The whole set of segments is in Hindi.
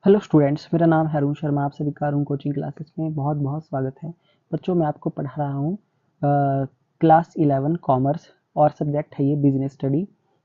हेलो स्टूडेंट्स, मेरा नाम है अरुण शर्मा। आप सभी का अरुण कोचिंग क्लासेस में बहुत बहुत स्वागत है। बच्चों, मैं आपको पढ़ा रहा हूँ क्लास 11 कॉमर्स और सब्जेक्ट है ये बिजनेस स्टडी।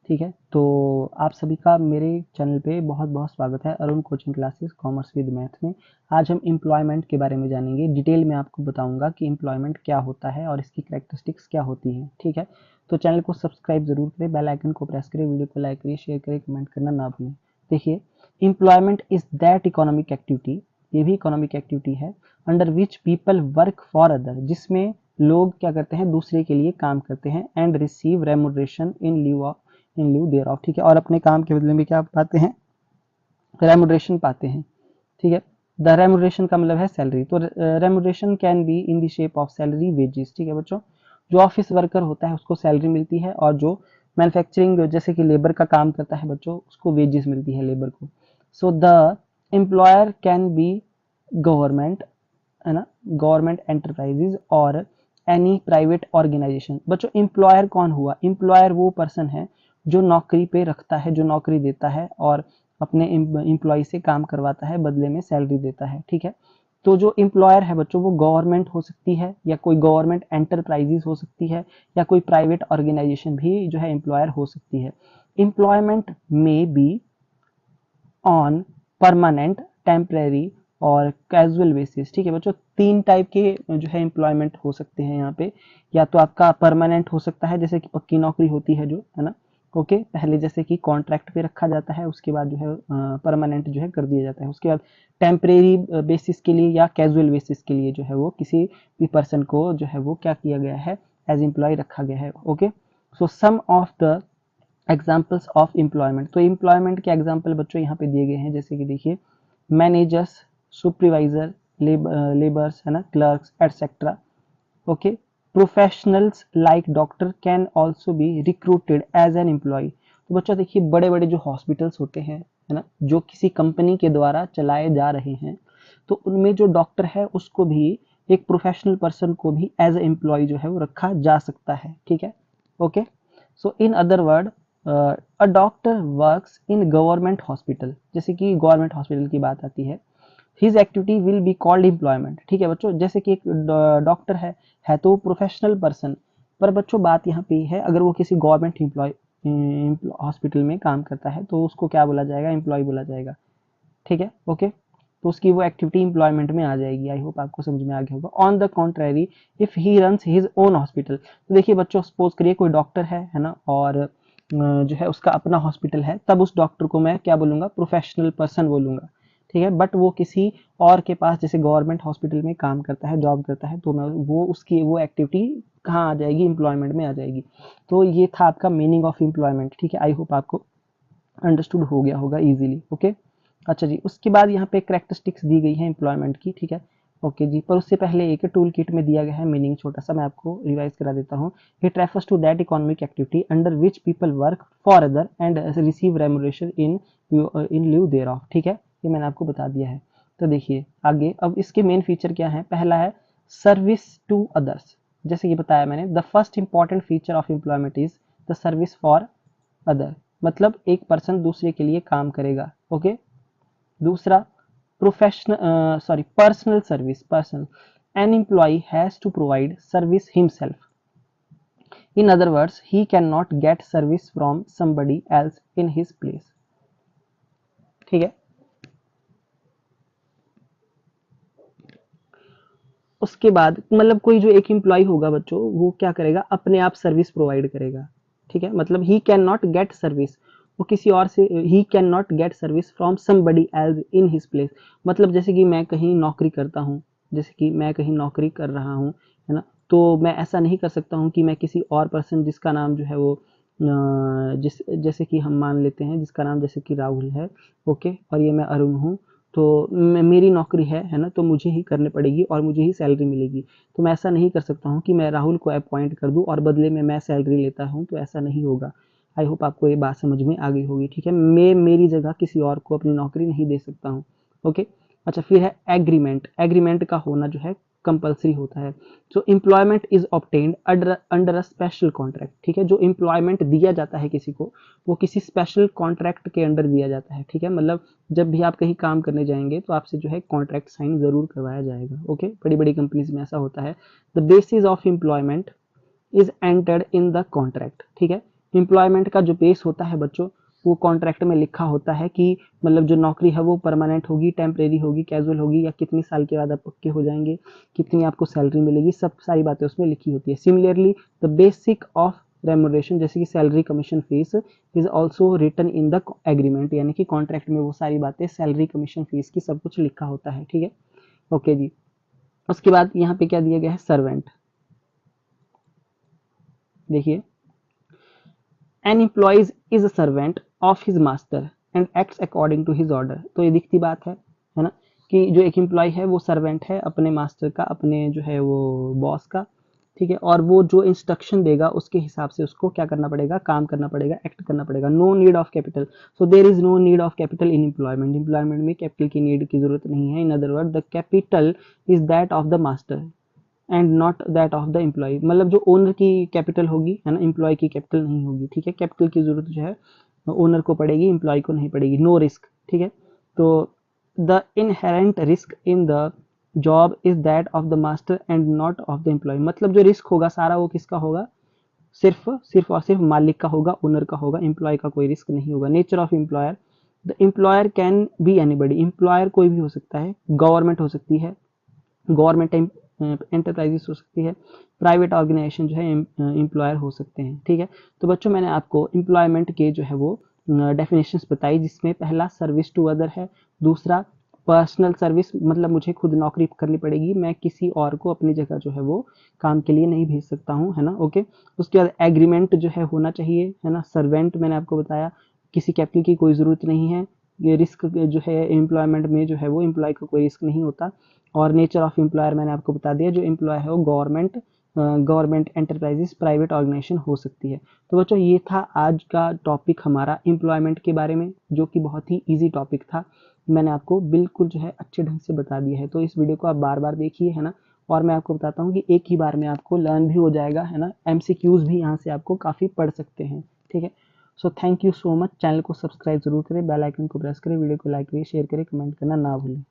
ठीक है, तो आप सभी का मेरे चैनल पे बहुत बहुत स्वागत है Arun coaching classes commerce with math में। आज हम एम्प्लॉयमेंट के बारे में जानेंगे। डिटेल में आपको बताऊंगा कि एम्प्लॉयमेंट क्या होता है और इसकी कैरेक्टरिस्टिक्स क्या होती हैं। ठीक है, तो चैनल को सब्सक्राइब जरूर करें, बेल आइकन को प्रेस करें, वीडियो को लाइक करिए, शेयर करें, कमेंट करना ना भूलें। देखिए, employment is that economic activity, ये भी इकोनॉमिक एक्टिविटी है, under which people work for other, जिसमें लोग क्या करते हैं, दूसरे के लिए काम करते हैं, and receive remuneration in lieu thereof. ठीक है, और अपने काम के बदले में क्या पाते हैं, रेमुनरेशन पाते हैं। ठीक है, द रेमुनरेशन का मतलब है सैलरी। तो remuneration can be in the shape of salary, wages. ठीक है बच्चों, जो ऑफिस वर्कर होता है उसको सैलरी मिलती है, और जो मैन्युफैक्चरिंग जैसे कि लेबर का काम करता है बच्चों, उसको वेजेस मिलती है लेबर को। So the employer can be government, है ना, गवर्नमेंट एंटरप्राइजेज और एनी प्राइवेट ऑर्गेनाइजेशन। बच्चों, एम्प्लॉयर कौन हुआ? एम्प्लॉयर वो पर्सन है जो नौकरी पे रखता है, जो नौकरी देता है और अपने एम्प्लॉय से काम करवाता है, बदले में सैलरी देता है। ठीक है, तो जो एम्प्लॉयर है बच्चों, वो गवर्नमेंट हो सकती है, या कोई गवर्नमेंट एंटरप्राइजेज हो सकती है, या कोई प्राइवेट ऑर्गेनाइजेशन भी जो है एम्प्लॉयर हो सकती है। एम्प्लॉयमेंट में बी ऑन परमानेंट, टेम्परेरी और कैजुअल बेसिस। ठीक है बच्चों, तीन टाइप के जो है एम्प्लॉयमेंट हो सकते हैं यहाँ पे। या तो आपका परमानेंट हो सकता है, जैसे कि पक्की नौकरी होती है जो, है ना, ओके, पहले जैसे कि कॉन्ट्रैक्ट पे रखा जाता है, उसके बाद जो है परमानेंट जो है कर दिया जाता है। उसके बाद टेम्परेरी बेसिस के लिए या कैजुअल बेसिस के लिए जो है वो किसी भी पर्सन को जो है वो क्या किया गया है, एज एम्प्लॉय रखा गया है। Okay, so some of the examples of employment. तो एम्प्लॉयमेंट के एग्जाम्पल बच्चों यहाँ पे दिए गए हैं, जैसे कि देखिए, मैनेजर्स, सुपरवाइजर, लेबर्स, है ना, clerks etcetera. Okay, professionals like doctor can also be recruited as an employee. तो बच्चों देखिए, बड़े बड़े जो हॉस्पिटल्स होते हैं, है ना, जो किसी कंपनी के द्वारा चलाए जा रहे हैं, तो उनमें जो डॉक्टर है उसको भी, एक प्रोफेशनल पर्सन को भी एज एम्प्लॉय जो है वो रखा जा सकता है। ठीक है, okay, so in other word, a doctor works in government hospital, जैसे कि गवर्नमेंट हॉस्पिटल की बात आती है, his activity will be called employment. ठीक है बच्चों, जैसे कि एक डॉक्टर है तो प्रोफेशनल पर्सन, पर बच्चों बात यहाँ पे है, अगर वो किसी गवर्नमेंट एम्प्लॉय हॉस्पिटल में काम करता है तो उसको क्या बोला जाएगा, एम्प्लॉय बोला जाएगा। ठीक है, ओके, तो उसकी वो एक्टिविटी एम्प्लॉयमेंट में आ जाएगी। आई होप आपको समझ में आ गया होगा। On the contrary, if he runs his own hospital, तो देखिए बच्चों, सपोज करिए कोई डॉक्टर है ना, और जो है उसका अपना हॉस्पिटल है, तब उस डॉक्टर को मैं क्या बोलूंगा, प्रोफेशनल पर्सन बोलूंगा। ठीक है, बट वो किसी और के पास जैसे गवर्नमेंट हॉस्पिटल में काम करता है, जॉब करता है, तो मैं वो उसकी वो एक्टिविटी कहाँ आ जाएगी, एम्प्लॉयमेंट में आ जाएगी। तो ये था आपका मीनिंग ऑफ एम्प्लॉयमेंट। ठीक है, आई होप आपको अंडरस्टूड हो गया होगा इजीली। ओके, अच्छा जी, उसके बाद यहाँ पे करेक्टरिस्टिक्स दी गई है एम्प्लॉयमेंट की। ठीक है, ओके जी, पर उससे पहले एक टूल किट में दिया गया है मीनिंग, छोटा सा मैं आपको रिवाइज करा देता हूँ। It refers to that economic activity under which people work for other and receive remuneration in lieu thereof. ठीक है, ये मैंने आपको बता दिया है। तो देखिए आगे, अब इसके मेन फीचर क्या है। पहला है सर्विस टू अदर्स, जैसे कि बताया मैंने, the first important feature of employment is the service for other, मतलब एक पर्सन दूसरे के लिए काम करेगा। ओके, दूसरा professional personal service, personal, an employee has to provide service himself, in other words he can not get service from somebody else in his place. ठीक है, उसके बाद मतलब कोई जो एक एम्प्लॉय होगा बच्चों, वो क्या करेगा, अपने आप सर्विस प्रोवाइड करेगा। ठीक है, मतलब ही कैन नॉट गेट सर्विस, वो किसी और से, ही can not get service from somebody else in his place. मतलब जैसे कि मैं कहीं नौकरी करता हूँ, जैसे कि मैं कहीं नौकरी कर रहा हूँ, है ना, तो मैं ऐसा नहीं कर सकता हूँ कि मैं किसी और पर्सन जिसका नाम जो है वो जैसे कि हम मान लेते हैं जिसका नाम जैसे कि राहुल है, ओके, और ये मैं अरुण हूँ, तो मेरी नौकरी है ना, तो मुझे ही करनी पड़ेगी और मुझे ही सैलरी मिलेगी। तो मैं ऐसा नहीं कर सकता हूँ कि मैं राहुल को अपॉइंट कर दूँ और बदले में मैं सैलरी लेता हूँ, तो ऐसा नहीं होगा। आई होप आपको ये बात समझ में आ गई होगी। ठीक है, मैं मेरी जगह किसी और को अपनी नौकरी नहीं दे सकता हूँ। ओके, अच्छा, फिर है एग्रीमेंट। एग्रीमेंट का होना जो है कंपलसरी होता है। So employment is obtained under a special contract, ठीक है। जो एम्प्लॉयमेंट दिया जाता है किसी को, वो किसी स्पेशल कॉन्ट्रैक्ट के अंडर दिया जाता है, ठीक है। मतलब जब भी आप कहीं काम करने जाएंगे तो आपसे जो है कॉन्ट्रैक्ट साइन जरूर करवाया जाएगा, ओके। बड़ी बड़ी कंपनीज में ऐसा होता है। The basis of employment is entered in the contract, ठीक है। एम्प्लॉयमेंट का जो बेस होता है बच्चों, वो कॉन्ट्रैक्ट में लिखा होता है कि मतलब जो नौकरी है वो परमानेंट होगी, टेम्परेरी होगी, कैजुअल होगी, या कितने साल के बाद आप पक्के हो जाएंगे, कितनी आपको सैलरी मिलेगी, सब सारी बातें उसमें लिखी होती है। Similarly the basic of remuneration, जैसे कि salary, commission, fees, is also written in the agreement, यानी कि कॉन्ट्रैक्ट में वो सारी बातें, सैलरी, कमीशन, फीस की सब कुछ लिखा होता है, ठीक है। ओके जी। उसके बाद यहाँ पे क्या दिया गया है, सर्वेंट। देखिए, an employees is a servant of his master and acts according to his order. तो ये दिखती बात है ना, कि जो एक एम्प्लॉय है वो सर्वेंट है अपने मास्टर का, अपने जो है वो बॉस का, ठीक है। और वो जो इंस्ट्रक्शन देगा उसके हिसाब से उसको क्या करना पड़ेगा, काम करना पड़ेगा, एक्ट करना पड़ेगा। No need of capital, so there is no need of capital in employment. Employment में कैपिटल की नीड की जरूरत नहीं है। In other word the capital is that of the master and not that of the employee. मतलब जो ओनर की कैपिटल होगी, है ना, एम्प्लॉय की कैपिटल नहीं होगी, ठीक है। कैपिटल की जरूरत जो है ओनर को पड़ेगी, एम्प्लॉय को नहीं पड़ेगी। नो रिस्क, ठीक है। तो the inherent risk in the job is that of the master and not of the employee. मतलब जो रिस्क होगा सारा वो किसका होगा, सिर्फ सिर्फ और सिर्फ मालिक का होगा, ओनर का होगा। एम्प्लॉय का कोई रिस्क नहीं होगा। Nature of employer, the employer can be anybody. Employer कोई भी हो सकता है, गवर्नमेंट हो सकती है, गवर्नमेंट एंटरप्राइजेस हो सकती है, प्राइवेट ऑर्गेनाइजेशन जो है एम्प्लॉयर हो सकते हैं, ठीक है। तो बच्चों मैंने आपको एम्प्लॉयमेंट के जो है वो डेफिनेशंस बताई, जिसमें पहला सर्विस टू अदर है, दूसरा पर्सनल सर्विस, मतलब मुझे खुद नौकरी करनी पड़ेगी, मैं किसी और को अपनी जगह जो है वो काम के लिए नहीं भेज सकता हूँ, है ना, ओके। उसके बाद एग्रीमेंट जो है होना चाहिए, है ना। सर्वेंट मैंने आपको बताया, किसी कैपिटल की कोई ज़रूरत नहीं है। ये रिस्क जो है एम्प्लॉयमेंट में जो है वो एम्प्लॉय का कोई रिस्क नहीं होता। और नेचर ऑफ एम्प्लॉयर मैंने आपको बता दिया, जो एम्प्लॉय है वो गवर्नमेंट एंटरप्राइजेस, प्राइवेट ऑर्गेनाइजेशन हो सकती है। तो बच्चों ये था आज का टॉपिक हमारा एम्प्लॉयमेंट के बारे में, जो कि बहुत ही ईजी टॉपिक था। मैंने आपको बिल्कुल जो है अच्छे ढंग से बता दिया है। तो इस वीडियो को आप बार बार देखिए, है ना। और मैं आपको बताता हूँ कि एक ही बार में आपको लर्न भी हो जाएगा, है ना। MCQs भी यहाँ से आपको काफ़ी पढ़ सकते हैं, ठीक है। So thank you so much. Channel को सब्सक्राइब जरूर करें, बेल आइकन को प्रेस करें, वीडियो को लाइक करिए, शेयर करें, कमेंट करना ना भूलें।